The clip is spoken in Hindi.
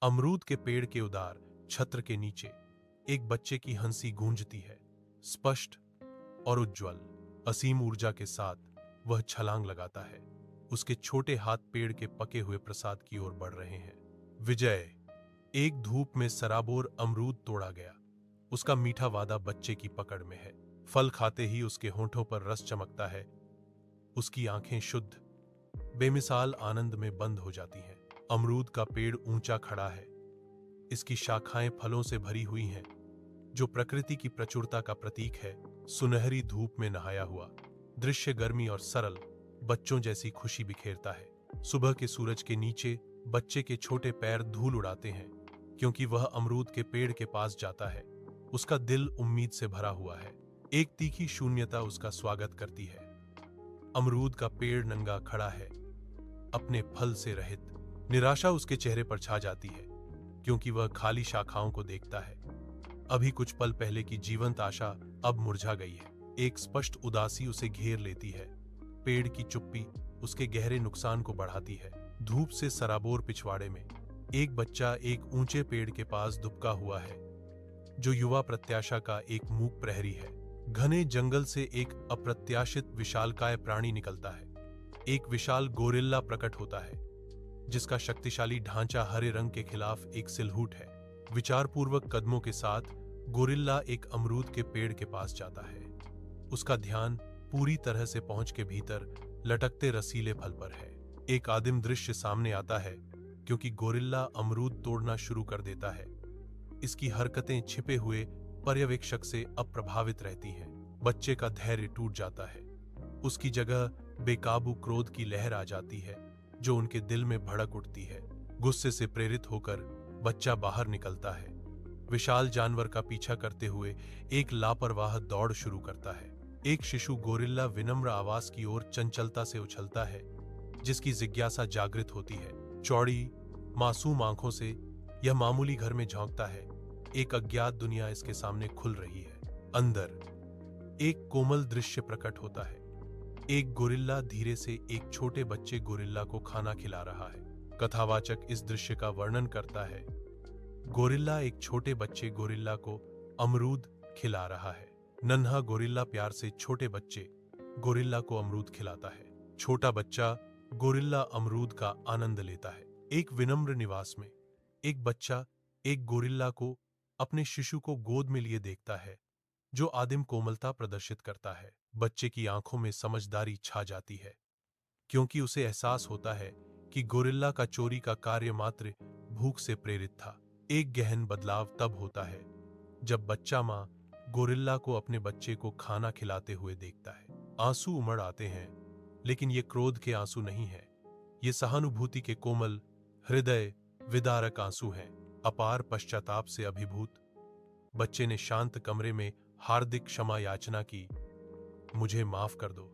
अमरूद के पेड़ के उदार छत्र के नीचे एक बच्चे की हंसी गूंजती है, स्पष्ट और उज्ज्वल। असीम ऊर्जा के साथ वह छलांग लगाता है। उसके छोटे हाथ पेड़ के पके हुए प्रसाद की ओर बढ़ रहे हैं। विजय। एक धूप में सराबोर अमरूद तोड़ा गया। उसका मीठा वादा बच्चे की पकड़ में है। फल खाते ही उसके होंठों पर रस चमकता है। उसकी आंखें शुद्ध, बेमिसाल आनंद में बंद हो जाती हैं। अमरूद का पेड़ ऊंचा खड़ा है। इसकी शाखाएं फलों से भरी हुई हैं, जो प्रकृति की प्रचुरता का प्रतीक है। सुनहरी धूप में नहाया हुआ दृश्य गर्मी और सरल बच्चों जैसी खुशी बिखेरता है। सुबह के सूरज के नीचे बच्चे के छोटे पैर धूल उड़ाते हैं, क्योंकि वह अमरूद के पेड़ के पास जाता है। उसका दिल उम्मीद से भरा हुआ है। एक तीखी शून्यता उसका स्वागत करती है। अमरूद का पेड़ नंगा खड़ा है, अपने फल से रहित। निराशा उसके चेहरे पर छा जाती है, क्योंकि वह खाली शाखाओं को देखता है। अभी कुछ पल पहले की जीवंत आशा अब मुरझा गई है। एक स्पष्ट उदासी उसे घेर लेती है। पेड़ की चुप्पी उसके गहरे नुकसान को बढ़ाती है। धूप से सराबोर पिछवाड़े में एक बच्चा एक ऊंचे पेड़ के पास दुबका हुआ है, जो युवा प्रत्याशा का एक मूक प्रहरी है। घने जंगल से एक अप्रत्याशित विशालकाय प्राणी निकलता है। एक विशाल गोरिल्ला प्रकट होता है, जिसका शक्तिशाली ढांचा हरे रंग के खिलाफ एक सिलहूट है। विचारपूर्वक कदमों के साथ गोरिल्ला एक अमरूद के पेड़ के पास जाता है। उसका ध्यान पूरी तरह से पहुंच के भीतर लटकते रसीले फल पर है। एक आदिम दृश्य सामने आता है, क्योंकि गोरिल्ला अमरूद तोड़ना शुरू कर देता है। इसकी हरकतें छिपे हुए पर्यवेक्षक से अप्रभावित रहती हैं। बच्चे का धैर्य टूट जाता है। उसकी जगह बेकाबू क्रोध की लहर आ जाती है, जो उनके दिल में भड़क उठती है। गुस्से से प्रेरित होकर बच्चा बाहर निकलता है। विशाल जानवर का पीछा करते हुए एक लापरवाह दौड़ शुरू करता है। एक शिशु गोरिल्ला विनम्र आवाज की ओर चंचलता से उछलता है, जिसकी जिज्ञासा जागृत होती है। चौड़ी मासूम आंखों से यह मामूली घर में झांकता है। एक अज्ञात दुनिया इसके सामने खुल रही है। अंदर एक कोमल दृश्य प्रकट होता है। एक गोरिल्ला धीरे से एक छोटे बच्चे गोरिल्ला को खाना खिला रहा है। कथावाचक इस दृश्य का वर्णन करता है। गोरिल्ला एक छोटे बच्चे गोरिल्ला को अमरूद खिला रहा है। नन्हा गोरिल्ला प्यार से छोटे बच्चे गोरिल्ला को अमरूद खिलाता है। छोटा बच्चा गोरिल्ला अमरूद का आनंद लेता है। एक विनम्र निवास में एक बच्चा एक गोरिल्ला को अपने शिशु को गोद में लिए देखता है, जो आदिम कोमलता प्रदर्शित करता है। बच्चे की आंखों में समझदारी छा जाती है, क्योंकि उसे एहसास होता है कि गोरिल्ला का चोरी का कार्य मात्र भूख से प्रेरित था। एक गहन बदलाव तब होता है जब बच्चा मां गोरिल्ला को अपने बच्चे को खाना खिलाते हुए देखता है। आंसू उमड़ आते हैं, लेकिन ये क्रोध के आंसू नहीं है। ये सहानुभूति के कोमल हृदय विदारक आंसू हैं। अपार पश्चाताप से अभिभूत बच्चे ने शांत कमरे में हार्दिक क्षमा याचना की, मुझे माफ कर दो।